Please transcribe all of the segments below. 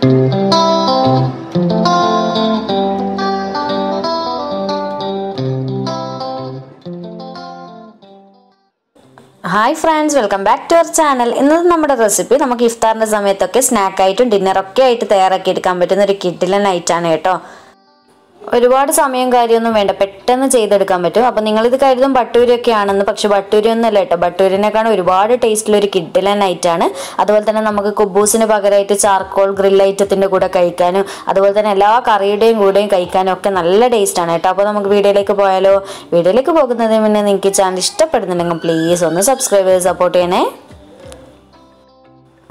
Hi friends, welcome back to our channel. ഇന്നത്തെ നമ്മുടെ recipe നമുക്ക് ഇഫ്താറിന്റെ സമയത്തൊക്കെ സ്നാക്ക് ആയിട്ടും ഡിന്നർ ഒക്കെ ആയിട്ട് തയ്യാറാക്കി എടുക്കാൻ പറ്റുന്ന ഒരു കിഡിലൻ ഐറ്റം ആണ് കേട്ടോ. ഒരുപാട് സമയം കാര്യമൊന്നും വേണ്ട, പെട്ടെന്ന് ചെയ്തെടുക്കാൻ പറ്റും. അപ്പോൾ നിങ്ങൾ ഇത് കരുതും ബട്ടൂരൊക്കെ ആണെന്ന്, പക്ഷെ ബട്ടൂരി ഒന്നുമല്ല കേട്ടോ. ബട്ടൂരിനേക്കാൾ ഒരുപാട് ടേസ്റ്റിൽ ഒരു കിഡിലൻ ഐറ്റം ആണ്. അതുപോലെ തന്നെ നമുക്ക് കുബൂസിന് പകരമായിട്ട് ചാർക്കോൾ ഗ്രിൽ ഐറ്റത്തിന്റെ കൂടെ കഴിക്കാനും അതുപോലെ തന്നെ എല്ലാ കറിയുടെയും കൂടെയും കഴിക്കാനും ഒക്കെ നല്ല ടേസ്റ്റ് ആണ് കേട്ടോ. അപ്പോൾ നമുക്ക് വീഡിയോയിലേക്ക് പോയാലോ? വീഡിയോയിലേക്ക് പോകുന്നതിന് മുന്നേ നിങ്ങൾക്ക് ചാനൽ ഇഷ്ടപ്പെടുന്നുണ്ടെങ്കിൽ പ്ലീസ് ഒന്ന് സബ്സ്ക്രൈബ് ചെയ്ത് സപ്പോർട്ട് ചെയ്യണേ.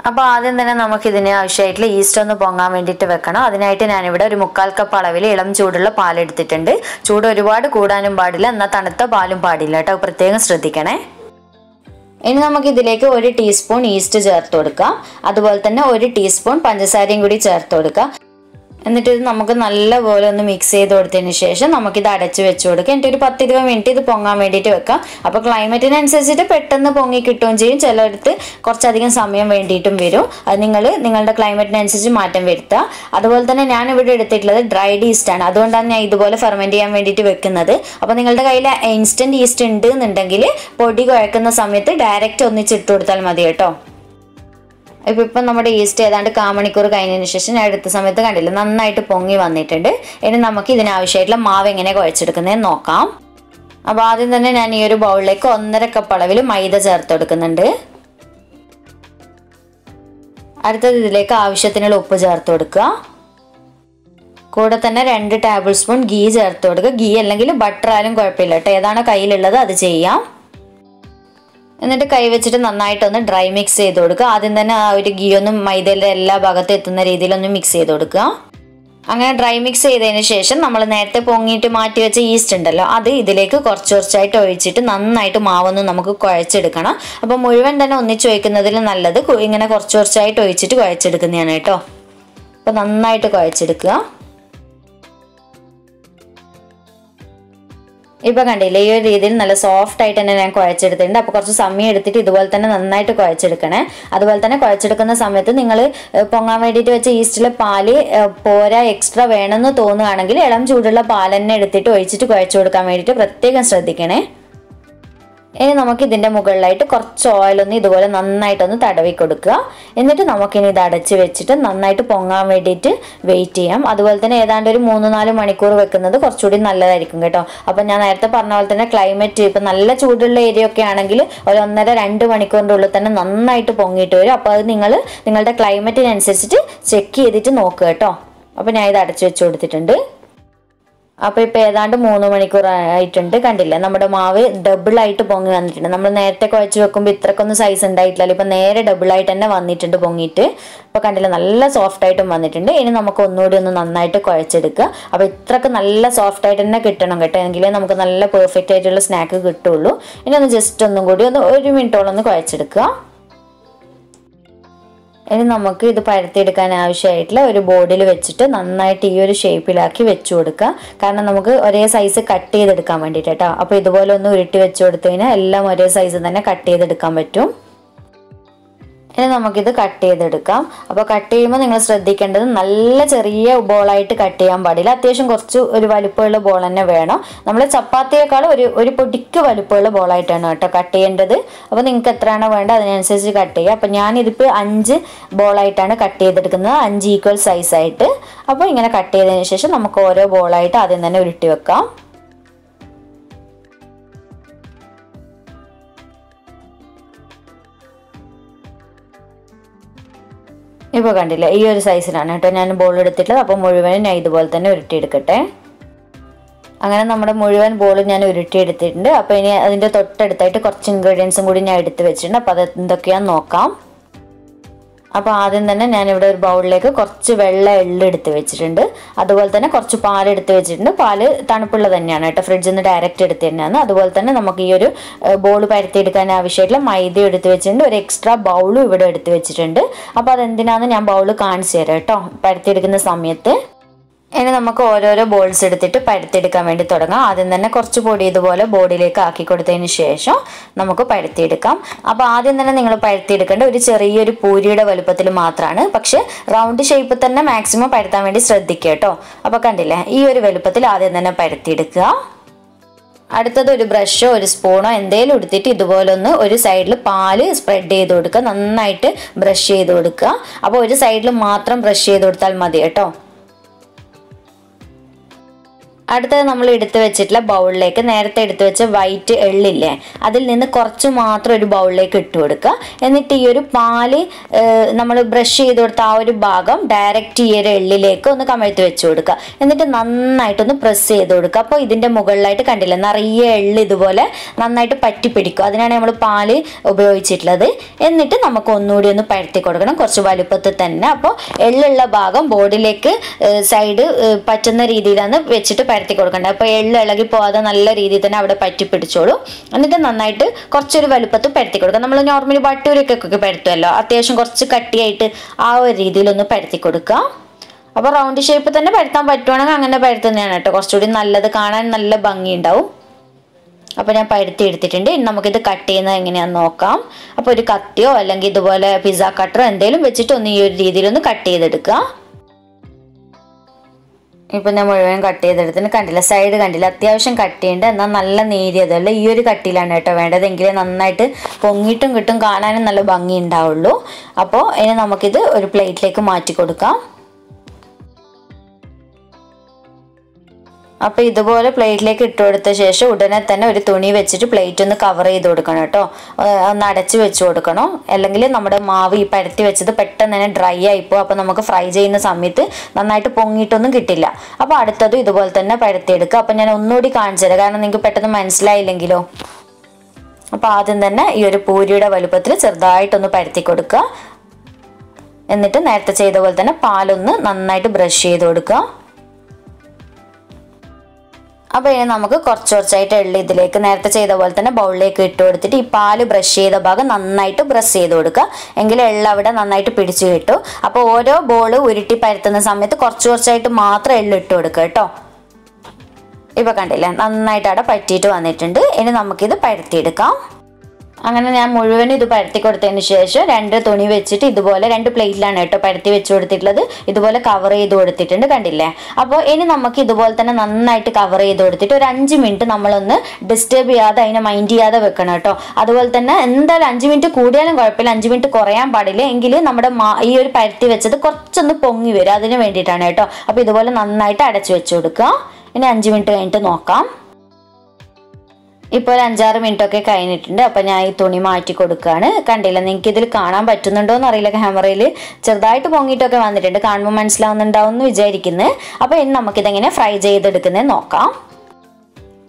അപ്പോൾ ആദ്യം തന്നെ നമുക്ക് ഇതിന് ആവശ്യമായിട്ടുള്ള ഈസ്റ്റ് ഒന്ന് പൊങ്ങാൻ വേണ്ടിയിട്ട് വെക്കണം. അതിനായിട്ട് ഞാനിവിടെ ഒരു 1/4 കപ്പ് അളവിൽ ഇളം ചൂടുള്ള പാലെടുത്തിട്ടുണ്ട്. ചൂട് ഒരുപാട് കൂടാനും പാടില്ല, എന്നാൽ തണുത്ത പാലും പാടില്ല കേട്ടോ, പ്രത്യേകം ശ്രദ്ധിക്കണേ. ഇനി നമുക്ക് ഇതിലേക്ക് 1 ടീസ്പൂൺ ഈസ്റ്റ് ചേർത്ത് കൊടുക്കാം. അതുപോലെ തന്നെ 1 ടീസ്പൂൺ പഞ്ചസാരയും കൂടി ചേർത്ത് കൊടുക്കാം. എന്നിട്ട് ഇത് നമുക്ക് നല്ലപോലെ ഒന്ന് മിക്സ് ചെയ്ത് കൊടുത്തതിന് ശേഷം നമുക്കിത് അടച്ച് വെച്ച് കൊടുക്കാം. എന്നിട്ട് ഒരു 10-20 മിനിറ്റ് ഇത് പൊങ്ങാൻ വേണ്ടിയിട്ട് വെക്കാം. അപ്പോൾ ക്ലൈമറ്റിനനുസരിച്ചിട്ട് പെട്ടെന്ന് പൊങ്ങി കിട്ടുകയും ചെയ്യും, ചിലയിടത്ത് കുറച്ചധികം സമയം വേണ്ടിയിട്ടും വരും. അത് നിങ്ങളുടെ ക്ലൈമറ്റിനനുസരിച്ച് മാറ്റം വരുത്തുക. അതുപോലെ തന്നെ ഞാൻ ഇവിടെ എടുത്തിട്ടുള്ളത് ഡ്രൈഡ് ഈസ്റ്റ് ആണ്, അതുകൊണ്ടാണ് ഞാൻ ഇതുപോലെ ഫെർമെൻറ്റ് ചെയ്യാൻ വേണ്ടിയിട്ട് വെക്കുന്നത്. അപ്പോൾ നിങ്ങളുടെ കയ്യിൽ ഇൻസ്റ്റൻറ്റ് ഈസ്റ്റ് ഉണ്ട് എന്നുണ്ടെങ്കിൽ പൊടി കുഴക്കുന്ന സമയത്ത് ഡയറക്റ്റ് ഒന്നിച്ചിട്ട് കൊടുത്താൽ മതി കേട്ടോ. ഇപ്പം നമ്മുടെ ഈസ്റ്റ് ഏതാണ്ട് 1/4 മണിക്കൂർ കഴിഞ്ഞതിന് ശേഷം ഞാൻ എടുത്ത സമയത്ത് കണ്ടില്ല, നന്നായിട്ട് പൊങ്ങി വന്നിട്ടുണ്ട്. ഇനി നമുക്ക് ഇതിനാവശ്യമായിട്ടുള്ള മാവ് എങ്ങനെ കുഴച്ചെടുക്കുന്നതെന്ന് നോക്കാം. അപ്പോൾ ആദ്യം തന്നെ ഞാൻ ഈ ഒരു ബൗളിലേക്ക് 1.5 കപ്പ് അളവിൽ മൈദ ചേർത്ത് കൊടുക്കുന്നുണ്ട്. അടുത്തത് ഇതിലേക്ക് ആവശ്യത്തിനുള്ള ഉപ്പ് ചേർത്ത് കൊടുക്കുക. കൂടെ തന്നെ 2 ടേബിൾ സ്പൂൺ ഗീ ചേർത്ത് കൊടുക്കുക. ഗീ അല്ലെങ്കിൽ ബട്ടർ ആയാലും കുഴപ്പമില്ല കേട്ടോ, ഏതാണോ കയ്യിലുള്ളത് അത് ചെയ്യാം. എന്നിട്ട് കൈ വെച്ചിട്ട് നന്നായിട്ടൊന്ന് ഡ്രൈ മിക്സ് ചെയ്ത് കൊടുക്കുക. ആദ്യം തന്നെ ആ ഒരു ഗീ ഒന്നും മൈദയിലെ എല്ലാ ഭാഗത്തും എത്തുന്ന രീതിയിലൊന്ന് മിക്സ് ചെയ്ത് കൊടുക്കുക. അങ്ങനെ ഡ്രൈ മിക്സ് ചെയ്തതിന് ശേഷം നമ്മൾ നേരത്തെ പൊങ്ങിയിട്ട് മാറ്റി വെച്ച ഈസ്റ്റ് ഉണ്ടല്ലോ, അത് ഇതിലേക്ക് കുറച്ചായിട്ട് ഒഴിച്ചിട്ട് നന്നായിട്ട് മാവൊന്നും നമുക്ക് കുഴച്ചെടുക്കണം. അപ്പോൾ മുഴുവൻ തന്നെ ഒന്നിച്ച് ഒഴിക്കുന്നതിൽ നല്ലത് ഇങ്ങനെ കുറച്ചായിട്ട് ഒഴിച്ചിട്ട് കുഴച്ചെടുക്കുന്നതാണ് കേട്ടോ. അപ്പോൾ നന്നായിട്ട് കുഴച്ചെടുക്കുക. ഇപ്പോൾ കണ്ടില്ലേ, ഈ ഒരു രീതിയിൽ നല്ല സോഫ്റ്റ് ആയിട്ട് തന്നെ ഞാൻ കുഴച്ചെടുത്തിട്ടുണ്ട്. അപ്പോൾ കുറച്ച് സമയം എടുത്തിട്ട് ഇതുപോലെ തന്നെ നന്നായിട്ട് കുഴച്ചെടുക്കണേ. അതുപോലെ തന്നെ കുഴച്ചെടുക്കുന്ന സമയത്ത് നിങ്ങൾ പൊങ്ങാൻ വേണ്ടിയിട്ട് വെച്ച ഈസ്റ്റിലെ പാല് പോരാ, എക്സ്ട്രാ വേണമെന്ന് തോന്നുകയാണെങ്കിൽ ഇളം ചൂടുള്ള പാൽ തന്നെ എടുത്തിട്ട് ഒഴിച്ചിട്ട് കുഴച്ചു കൊടുക്കാൻ വേണ്ടിയിട്ട് പ്രത്യേകം ശ്രദ്ധിക്കണേ. ഇനി നമുക്ക് ഇതിൻ്റെ മുകളിലായിട്ട് കുറച്ച് ഓയിലൊന്ന് ഇതുപോലെ നന്നായിട്ടൊന്ന് തടവി കൊടുക്കുക. എന്നിട്ട് നമുക്കിനി ഇത് അടച്ച് വെച്ചിട്ട് നന്നായിട്ട് പൊങ്ങാൻ വേണ്ടിയിട്ട് വെയിറ്റ് ചെയ്യാം. അതുപോലെ തന്നെ ഏതാണ്ട് ഒരു 3-4 മണിക്കൂർ വെക്കുന്നത് കുറച്ചുകൂടി നല്ലതായിരിക്കും കേട്ടോ. അപ്പം ഞാൻ നേരത്തെ പറഞ്ഞ പോലെ തന്നെ ക്ലൈമറ്റ് ഇപ്പം നല്ല ചൂടുള്ള ഏരിയ ഒക്കെ ആണെങ്കിൽ ഒരു 1.5-2 മണിക്കൂറിൻ്റെ ഉള്ളിൽ തന്നെ നന്നായിട്ട് പൊങ്ങിയിട്ട് വരും. അപ്പോൾ അത് നിങ്ങളുടെ ക്ലൈമറ്റിനനുസരിച്ചിട്ട് ചെക്ക് ചെയ്തിട്ട് നോക്കുക കേട്ടോ. അപ്പോൾ ഞാൻ ഇത് അടച്ചു വെച്ച് കൊടുത്തിട്ടുണ്ട്. അപ്പോൾ ഇപ്പോൾ ഏതാണ്ട് 3 മണിക്കൂർ ആയിട്ടുണ്ട്. കണ്ടില്ല, നമ്മുടെ മാവ് ഡബിളായിട്ട് പൊങ്ങി വന്നിട്ടുണ്ട്. നമ്മൾ നേരത്തെ കുഴച്ച് വെക്കുമ്പോൾ ഇത്രക്കൊന്നും സൈസ് ഉണ്ടായിട്ടില്ല, ഇപ്പം നേരെ ഡബിളായിട്ട് തന്നെ വന്നിട്ടുണ്ട് പൊങ്ങിയിട്ട്. ഇപ്പോൾ കണ്ടില്ല, നല്ല സോഫ്റ്റായിട്ടും വന്നിട്ടുണ്ട്. ഇനി നമുക്ക് ഒന്നുകൂടി ഒന്ന് നന്നായിട്ട് കുഴച്ചെടുക്കുക. അപ്പോൾ ഇത്രക്ക് നല്ല സോഫ്റ്റായിട്ട് തന്നെ കിട്ടണം കേട്ടോ, എങ്കിലേ നമുക്ക് നല്ല പെർഫെക്റ്റ് ആയിട്ടുള്ള സ്നാക്ക് കിട്ടുള്ളൂ. ഇനി ഒന്ന് ജസ്റ്റ് ഒന്നും കൂടി 1 മിനിറ്റോളം ഒന്ന് കുഴച്ചെടുക്കുക. ഇനി നമുക്ക് ഇത് പരത്തിയെടുക്കാൻ ആവശ്യമായിട്ടുള്ള ഒരു ബോർഡിൽ വെച്ചിട്ട് നന്നായിട്ട് ഈ ഒരു ഷേപ്പിലാക്കി വെച്ചു കൊടുക്കുക. കാരണം നമുക്ക് ഒരേ സൈസ് കട്ട് ചെയ്തെടുക്കാൻ വേണ്ടിയിട്ട് കേട്ടോ. അപ്പോൾ ഇതുപോലെ ഒന്ന് ഉരുട്ടി വെച്ച് കൊടുത്തു കഴിഞ്ഞാൽ എല്ലാം ഒരേ സൈസ് തന്നെ കട്ട് ചെയ്തെടുക്കാൻ പറ്റും. ഇനി നമുക്കിത് കട്ട് ചെയ്തെടുക്കാം. അപ്പോൾ കട്ട് ചെയ്യുമ്പോൾ നിങ്ങൾ ശ്രദ്ധിക്കേണ്ടത് നല്ല ചെറിയ ബോളായിട്ട് കട്ട് ചെയ്യാൻ പാടില്ല, അത്യാവശ്യം കുറച്ച് ഒരു വലുപ്പമുള്ള ബോൾ തന്നെ വേണം. നമ്മൾ ചപ്പാത്തിയേക്കാൾ ഒരു പൊടിക്ക് വലുപ്പമുള്ള ബോളായിട്ടാണ് കേട്ടോ കട്ട് ചെയ്യേണ്ടത്. അപ്പോൾ നിങ്ങൾക്ക് എത്രയാണോ വേണ്ടത് അതിനനുസരിച്ച് കട്ട് ചെയ്യുക. അപ്പോൾ ഞാനിതിപ്പോൾ 5 ബോളായിട്ടാണ് കട്ട് ചെയ്തെടുക്കുന്നത്, 5 ഈക്വൽ സൈസായിട്ട്. അപ്പോൾ ഇങ്ങനെ കട്ട് ചെയ്തതിന് ശേഷം നമുക്ക് ഓരോ ബോളായിട്ട് ആദ്യം തന്നെ ഉരുട്ടി വെക്കാം. ഇപ്പോൾ കണ്ടില്ല, ഈ ഒരു സൈസിലാണ് കേട്ടോ ഞാൻ ബോൾ എടുത്തിട്ടുള്ളത്. അപ്പോൾ മുഴുവനും ഞാൻ ഇതുപോലെ തന്നെ ഉരുട്ടിയെടുക്കട്ടെ. അങ്ങനെ നമ്മുടെ മുഴുവൻ ബോൾ ഞാൻ ഉരുട്ടിയെടുത്തിട്ടുണ്ട്. അപ്പോൾ ഇനി അതിൻ്റെ തൊട്ടടുത്തായിട്ട് കുറച്ച് ഇൻഗ്രീഡിയൻസും കൂടി ഞാൻ എടുത്ത് വെച്ചിട്ടുണ്ട്. അപ്പോൾ അത് എന്തൊക്കെയാണെന്ന് നോക്കാം. അപ്പോൾ ആദ്യം തന്നെ ഞാനിവിടെ ഒരു ബൗളിലേക്ക് കുറച്ച് വെള്ള എള്ള് എടുത്ത് വെച്ചിട്ടുണ്ട്. അതുപോലെ തന്നെ കുറച്ച് പാലെടുത്ത് വെച്ചിട്ടുണ്ട്. പാല് തണുപ്പുള്ളത് തന്നെയാണ് കേട്ടോ, ഫ്രിഡ്ജിൽ നിന്ന് ഡയറക്റ്റ് എടുത്ത് തന്നെയാണ്. അതുപോലെ തന്നെ നമുക്ക് ഈ ഒരു ബോൾ പരത്തിയെടുക്കാൻ ആവശ്യമായിട്ടുള്ള മൈദ എടുത്ത് വെച്ചിട്ടുണ്ട്. ഒരു എക്സ്ട്രാ ബൗളും ഇവിടെ എടുത്ത് വെച്ചിട്ടുണ്ട്. അപ്പോൾ അതെന്തിനാണെന്ന് ഞാൻ ബൗൾ കാണിച്ചു തരാം കേട്ടോ പരത്തിയെടുക്കുന്ന സമയത്ത്. ഇനി നമുക്ക് ഓരോരോ ബോൾസ് എടുത്തിട്ട് പരത്തിയെടുക്കാൻ വേണ്ടി തുടങ്ങാം. ആദ്യം തന്നെ കുറച്ച് പൊടി ഇതുപോലെ ബോർഡിലേക്ക് ആക്കി കൊടുത്തതിന് ശേഷം നമുക്ക് പരത്തിയെടുക്കാം. അപ്പോൾ ആദ്യം തന്നെ നിങ്ങൾ പരത്തിയെടുക്കേണ്ട ഒരു ചെറിയൊരു പൂരിയുടെ വലുപ്പത്തിൽ മാത്രമാണ്. പക്ഷെ റൗണ്ട് ഷേപ്പ് തന്നെ മാക്സിമം പരത്താൻ വേണ്ടി ശ്രദ്ധിക്കുക കേട്ടോ. അപ്പോൾ കണ്ടില്ലേ, ഈ ഒരു വലുപ്പത്തിൽ ആദ്യം തന്നെ പരത്തിയെടുക്കുക. അടുത്തത് ഒരു ബ്രഷോ ഒരു സ്പൂണോ എന്തെങ്കിലും എടുത്തിട്ട് ഇതുപോലെ ഒന്ന് ഒരു സൈഡിൽ പാല് സ്പ്രെഡ് ചെയ്ത് കൊടുക്കുക. നന്നായിട്ട് ബ്രഷ് ചെയ്ത് കൊടുക്കുക. അപ്പോൾ ഒരു സൈഡിൽ മാത്രം ബ്രഷ് ചെയ്ത് കൊടുത്താൽ മതി കേട്ടോ. അടുത്തത് നമ്മൾ എടുത്തു വെച്ചിട്ടുള്ള ബൗളിലേക്ക് നേരത്തെ എടുത്തു വെച്ച വൈറ്റ് എള്ളില്ലേ, അതിൽ നിന്ന് കുറച്ച് മാത്രം ഒരു ബൗളിലേക്ക് ഇട്ട് കൊടുക്കുക. എന്നിട്ട് ഈ ഒരു പാല് നമ്മൾ ബ്രഷ് ചെയ്ത് കൊടുത്ത ആ ഒരു ഭാഗം ഡയറക്റ്റ് ഈ ഒരു എള്ളിലേക്ക് ഒന്ന് കമഴ്ത്തി വെച്ച് കൊടുക്കുക. എന്നിട്ട് നന്നായിട്ടൊന്ന് പ്രസ് ചെയ്ത് കൊടുക്കുക. അപ്പോൾ ഇതിൻ്റെ മുകളിലായിട്ട് കണ്ടില്ല, നിറയെ എള്ള് ഇതുപോലെ നന്നായിട്ട് പറ്റി പിടിക്കും. അതിനാണ് നമ്മൾ പാല് ഉപയോഗിച്ചിട്ടുള്ളത്. എന്നിട്ട് നമുക്ക് ഒന്നുകൂടി ഒന്ന് പരത്തി കൊടുക്കണം, കുറച്ച് വലുപ്പത്തിൽ തന്നെ. അപ്പോൾ എള്ളുള്ള ഭാഗം ബോർഡിലേക്ക് സൈഡ് പറ്റുന്ന രീതിയിലാണ് വെച്ചിട്ട് പരത്തി കൊടുക്കേണ്ടത്. അപ്പോൾ എള്ള് ഇളകി പോവാതെ നല്ല രീതിയിൽ തന്നെ അവിടെ പറ്റി പിടിച്ചോളൂ. എന്നിട്ട് നന്നായിട്ട് കുറച്ചൊരു വലുപ്പത്തിൽ പരത്തി കൊടുക്കുക. നമ്മൾ നോർമലി ബട്ടൂരക്കൊക്കെ പരത്തുമല്ലോ, അത്യാവശ്യം കുറച്ച് കട്ടിയായിട്ട് ആ ഒരു രീതിയിലൊന്ന് പരത്തി കൊടുക്കുക. അപ്പോൾ റൗണ്ട് ഷേപ്പ് തന്നെ പരത്താൻ പറ്റുവാണെങ്കിൽ അങ്ങനെ പരത്തുന്നതാണ് കേട്ടോ കുറച്ചുകൂടി നല്ലത്, കാണാൻ നല്ല ഭംഗി ഉണ്ടാവും. അപ്പോൾ ഞാൻ പരത്തി എടുത്തിട്ടുണ്ട്. ഇനി നമുക്കിത് കട്ട് ചെയ്യുന്നത് എങ്ങനെയാണെന്ന് നോക്കാം. അപ്പോൾ ഒരു കത്തിയോ അല്ലെങ്കിൽ ഇതുപോലെ പിസ്സ കട്ടറോ എന്തെങ്കിലും വെച്ചിട്ട് ഒന്ന് ഈ ഒരു രീതിയിലൊന്ന് കട്ട് ചെയ്തെടുക്കുക. ഇപ്പം ഞാൻ മുഴുവൻ കട്ട് ചെയ്തെടുത്തിന്. കണ്ടില്ല, സൈഡ് കണ്ടില്ല, അത്യാവശ്യം കട്ട് ചെയ്യേണ്ട, എന്നാൽ നല്ല നേരിയതല്ല. ഈ ഒരു കട്ടിയിലാണ് കേട്ടോ വേണ്ടത്, എങ്കിലേ നന്നായിട്ട് പൊങ്ങിയിട്ടും കിട്ടും, കാണാനും നല്ല ഭംഗി ഉണ്ടാവുള്ളൂ. അപ്പോൾ ഇനി നമുക്കിത് ഒരു പ്ലേറ്റിലേക്ക് മാറ്റി കൊടുക്കാം. അപ്പോൾ ഇതുപോലെ പ്ലേറ്റിലേക്ക് ഇട്ട് കൊടുത്ത ശേഷം ഉടനെ തന്നെ ഒരു തുണി വെച്ചിട്ട് പ്ലേറ്റ് ഒന്ന് കവർ ചെയ്ത് കൊടുക്കണം കേട്ടോ. ഒന്ന് അടച്ച് വെച്ച് കൊടുക്കണം, അല്ലെങ്കിൽ നമ്മുടെ മാവ് ഈ പരത്തി വെച്ചത് പെട്ടെന്ന് തന്നെ ഡ്രൈ ആയിപ്പോവും. അപ്പോൾ നമുക്ക് ഫ്രൈ ചെയ്യുന്ന സമയത്ത് നന്നായിട്ട് പൊങ്ങിയിട്ടൊന്നും കിട്ടില്ല. അപ്പോൾ അടുത്തതും ഇതുപോലെ തന്നെ പരത്തിയെടുക്കുക. അപ്പോൾ ഞാൻ ഒന്നുകൂടി കാണിച്ചു തരാം, കാരണം നിങ്ങൾക്ക് പെട്ടെന്ന് മനസ്സിലായില്ലെങ്കിലോ. അപ്പോൾ ആദ്യം തന്നെ ഈ ഒരു പൂരിയുടെ വലുപ്പത്തിൽ ചെറുതായിട്ടൊന്ന് പരത്തി കൊടുക്കുക. എന്നിട്ട് നേരത്തെ ചെയ്ത പോലെ തന്നെ പാലൊന്ന് നന്നായിട്ട് ബ്രഷ് ചെയ്ത് കൊടുക്കുക. അപ്പോൾ ഇനി നമുക്ക് കുറച്ച് കുറച്ചായിട്ട് എള്ളി ഇതിലേക്ക് നേരത്തെ ചെയ്ത പോലെ തന്നെ ബൗളിലേക്ക് ഇട്ട് കൊടുത്തിട്ട് ഈ പാല് ബ്രഷ് ചെയ്ത ഭാഗം നന്നായിട്ട് ബ്രഷ് ചെയ്ത് കൊടുക്കുക, എങ്കിൽ എള്ള അവിടെ നന്നായിട്ട് പിടിച്ചു കിട്ടും. അപ്പോൾ ഓരോ ബോൾ ഉരുട്ടി പരത്തുന്ന സമയത്ത് കുറച്ച് കുറച്ചായിട്ട് മാത്രം എള്ളി ഇട്ട് കൊടുക്കുക കേട്ടോ. ഇപ്പോൾ കണ്ടില്ലേ, നന്നായിട്ട് അവിടെ പറ്റിയിട്ട് വന്നിട്ടുണ്ട്. ഇനി നമുക്കിത് പരത്തിയെടുക്കാം. അങ്ങനെ ഞാൻ മുഴുവൻ ഇത് പരത്തി കൊടുത്തതിന് ശേഷം രണ്ട് തുണി വെച്ചിട്ട് ഇതുപോലെ രണ്ട് പ്ലേറ്റിലാണ് കേട്ടോ പരത്തി വെച്ച് കൊടുത്തിട്ടുള്ളത്, ഇതുപോലെ കവർ ചെയ്ത് കൊടുത്തിട്ടുണ്ട്. കണ്ടില്ലേ? അപ്പോൾ ഇനി നമുക്ക് ഇതുപോലെ തന്നെ നന്നായിട്ട് കവർ ചെയ്ത് കൊടുത്തിട്ട് ഒരു 5 മിനിറ്റ് നമ്മളൊന്ന് ഡിസ്റ്റർബ് ചെയ്യാതെ അതിനെ മൈൻഡ് ചെയ്യാതെ വെക്കണം കേട്ടോ. അതുപോലെ തന്നെ എന്തായാലും 5 മിനിറ്റ് കൂടിയാലും കുഴപ്പമില്ല, 5 മിനിറ്റ് കുറയാൻ പാടില്ല, എങ്കിൽ നമ്മുടെ ഈ ഒരു പരത്തി വെച്ചത് കുറച്ചൊന്ന് പൊങ്ങി വരും, അതിന് വേണ്ടിയിട്ടാണ് കേട്ടോ. അപ്പോൾ ഇതുപോലെ നന്നായിട്ട് അടച്ചു വെച്ച് കൊടുക്കുക. ഇനി 5 മിനിറ്റ് കഴിഞ്ഞിട്ട് നോക്കാം. ഇപ്പോൾ ഒരു 5-6 മിനിറ്റ് ഒക്കെ കഴിഞ്ഞിട്ടുണ്ട്. അപ്പോൾ ഞാൻ ഈ തുണി മാറ്റി കൊടുക്കുകയാണ്. കണ്ടില്ല, നിങ്ങൾക്ക് ഇതിൽ കാണാൻ പറ്റുന്നുണ്ടോ എന്ന് അറിയില്ല, ക്യാമറയിൽ ചെറുതായിട്ട് പൊങ്ങിയിട്ടൊക്കെ വന്നിട്ടുണ്ട്, കാണുമ്പോൾ മനസ്സിലാവുന്നുണ്ടാവും എന്ന് വിചാരിക്കുന്നത്. അപ്പോൾ ഇനി നമുക്കിതെങ്ങനെ ഫ്രൈ ചെയ്തെടുക്കുന്നത് നോക്കാം.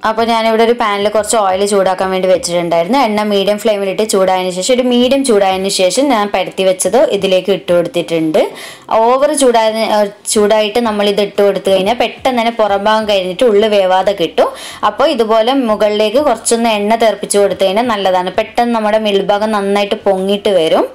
അപ്പോൾ ഞാനിവിടെ ഒരു പാനിൽ കുറച്ച് ഓയിൽ ചൂടാക്കാൻ വേണ്ടി വെച്ചിട്ടുണ്ടായിരുന്നു. എണ്ണ മീഡിയം ഫ്ലെയിമിലിട്ട് ചൂടായതിന് ശേഷം ഒരു മീഡിയം ചൂടായതിന് ശേഷം ഞാൻ പരത്തി വെച്ചത് ഇതിലേക്ക് ഇട്ട് കൊടുത്തിട്ടുണ്ട്. ഓവർ ചൂടായിട്ട് നമ്മൾ ഇത് ഇട്ട് കൊടുത്തു കഴിഞ്ഞാൽ പെട്ടെന്ന് തന്നെ പുറം ഭാഗം കഴിഞ്ഞിട്ട് ഉള്ളു വേവാതെ കിട്ടും. അപ്പോൾ ഇതുപോലെ മുകളിലേക്ക് കുറച്ചൊന്ന് എണ്ണ തെറിപ്പിച്ച് കൊടുത്തു കഴിഞ്ഞാൽ നല്ലതാണ്, പെട്ടെന്ന് നമ്മുടെ മിൽഭാഗം നന്നായിട്ട് പൊങ്ങിയിട്ട് വരും.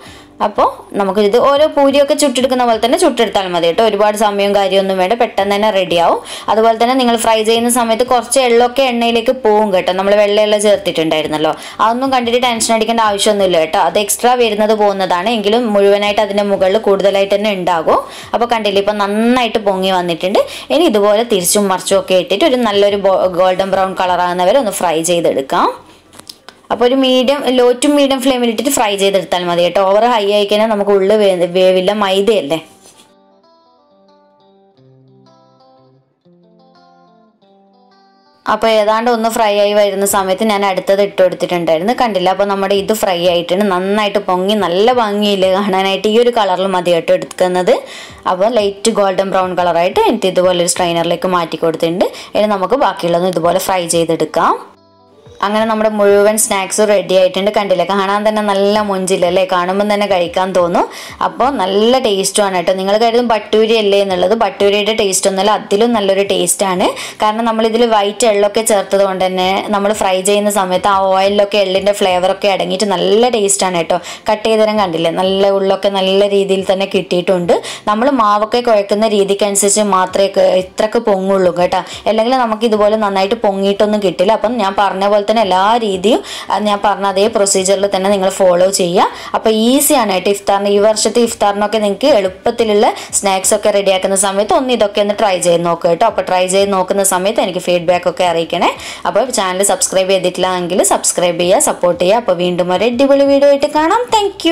അപ്പോൾ നമുക്കിത് ഓരോ പൂരിയൊക്കെ ചുട്ടെടുക്കുന്ന പോലെ തന്നെ ചുട്ടെടുത്താൽ മതി കേട്ടോ, ഒരുപാട് സമയവും കാര്യമൊന്നും വേണ്ട, പെട്ടെന്ന് തന്നെ റെഡിയാവും. അതുപോലെ തന്നെ നിങ്ങൾ ഫ്രൈ ചെയ്യുന്ന സമയത്ത് കുറച്ച് എള്ളൊക്കെ എണ്ണയിലേക്ക് പോവും കേട്ടോ, നമ്മൾ വെള്ളയെല്ലാം ചേർത്തിട്ടുണ്ടായിരുന്നല്ലോ, അതൊന്നും കണ്ടിട്ട് ടെൻഷൻ അടിക്കേണ്ട ആവശ്യമൊന്നുമില്ല കേട്ടോ, അത് എക്സ്ട്രാ വരുന്നത് പോകുന്നതാണ്, എങ്കിലും മുഴുവനായിട്ട് അതിൻ്റെ മുകളിൽ കൂടുതലായിട്ട് തന്നെ ഉണ്ടാകും. അപ്പോൾ കണ്ടില്ലേ, ഇപ്പോൾ നന്നായിട്ട് പൊങ്ങി വന്നിട്ടുണ്ട്. ഇനി ഇതുപോലെ തിരിച്ചും മറിച്ചും ഒക്കെ ഇട്ടിട്ട് ഒരു നല്ലൊരു ഗോൾഡൻ ബ്രൗൺ കളറാകുന്നവരെ ഒന്ന് ഫ്രൈ ചെയ്തെടുക്കാം. അപ്പോൾ ഒരു ലോ ടു മീഡിയം ഫ്ലെയിമിൽ ഇട്ടിട്ട് ഫ്രൈ ചെയ്തെടുത്താൽ മതി കേട്ടോ, ഓവർ ഹൈ ആയി കഴിഞ്ഞാൽ നമുക്ക് ഉള്ളിൽ വേവില്ല, മൈദയല്ലേ. അപ്പോൾ ഏതാണ്ട് ഒന്ന് ഫ്രൈ ആയി വരുന്ന സമയത്ത് ഞാൻ അടുത്തത് ഇട്ട് കൊടുത്തിട്ടുണ്ടായിരുന്നു. കണ്ടില്ല, അപ്പോൾ നമ്മുടെ ഇത് ഫ്രൈ ആയിട്ടുണ്ട്, നന്നായിട്ട് പൊങ്ങി നല്ല ഭംഗിയില്ലേ കാണാനായിട്ട്. ഈ ഒരു കളറിൽ മതി കേട്ടോ എടുക്കുന്നത്. അപ്പോൾ ലൈറ്റ് ഗോൾഡൻ ബ്രൗൺ കളറായിട്ട് എനിക്ക് ഇതുപോലെ ഒരു സ്ട്രെയിനറിലേക്ക് മാറ്റി കൊടുത്തിട്ടുണ്ട്. ഇനി നമുക്ക് ബാക്കിയുള്ളതും ഇതുപോലെ ഫ്രൈ ചെയ്തെടുക്കാം. അങ്ങനെ നമ്മുടെ മുഴുവൻ സ്നാക്സും റെഡി ആയിട്ടുണ്ട്. കണ്ടില്ലേ, കാണാൻ തന്നെ നല്ല മൊഞ്ചില്ലല്ലേ, കാണുമ്പോൾ തന്നെ കഴിക്കാൻ തോന്നും. അപ്പോൾ നല്ല ടേസ്റ്റുമാണ് കേട്ടോ. നിങ്ങൾ കരുതും ബട്ടൂരി അല്ലേ എന്നുള്ളത്, ബട്ടൂരിയുടെ ടേസ്റ്റ് ഒന്നുമല്ല, അതിലും നല്ലൊരു ടേസ്റ്റാണ്. കാരണം നമ്മളിതിൽ വൈറ്റ് എള്ളൊക്കെ ചേർത്തത് കൊണ്ട് തന്നെ നമ്മൾ ഫ്രൈ ചെയ്യുന്ന സമയത്ത് ആ ഓയിലൊക്കെ എള്ളിൻ്റെ ഫ്ലേവറൊക്കെ അടങ്ങിയിട്ട് നല്ല ടേസ്റ്റാണ് കേട്ടോ. കട്ട് ചെയ്തരം കണ്ടില്ലേ, നല്ല ഉള്ളൊക്കെ നല്ല രീതിയിൽ തന്നെ കിട്ടിയിട്ടുണ്ട്. നമ്മൾ മാവൊക്കെ കുഴക്കുന്ന രീതിക്കനുസരിച്ച് മാത്രമേ ഇത്രക്ക് പൊങ്ങുള്ളൂ കേട്ടോ, അല്ലെങ്കിൽ നമുക്ക് ഇതുപോലെ നന്നായിട്ട് പൊങ്ങിയിട്ടൊന്നും കിട്ടില്ല. അപ്പം ഞാൻ പറഞ്ഞ പോലെ തന്നെ എല്ലാ രീതിയും ഞാൻ പറഞ്ഞ അതേ പ്രൊസീജിയറിൽ തന്നെ നിങ്ങൾ ഫോളോ ചെയ്യുക. അപ്പോൾ ഈസിയാണ് കേട്ടോ ഇഫ്താറിന്. ഈ വർഷത്തെ ഇഫ്താറിനൊക്കെ നിങ്ങൾക്ക് എളുപ്പത്തിലുള്ള സ്നാക്സ് ഒക്കെ റെഡിയാക്കുന്ന സമയത്ത് ഇതൊക്കെ ഒന്ന് ട്രൈ ചെയ്ത് നോക്കുക കേട്ടോ. അപ്പോൾ ട്രൈ ചെയ്ത് നോക്കുന്ന സമയത്ത് എനിക്ക് ഫീഡ്ബാക്ക് ഒക്കെ അറിയിക്കണേ. അപ്പോൾ ചാനൽ സബ്സ്ക്രൈബ് ചെയ്തിട്ടില്ല എങ്കിൽ സബ്സ്ക്രൈബ് ചെയ്യുക, സപ്പോർട്ട് ചെയ്യുക. അപ്പോൾ വീണ്ടും ഒരു അടിപൊളി വീഡിയോ ആയിട്ട് കാണാം. താങ്ക്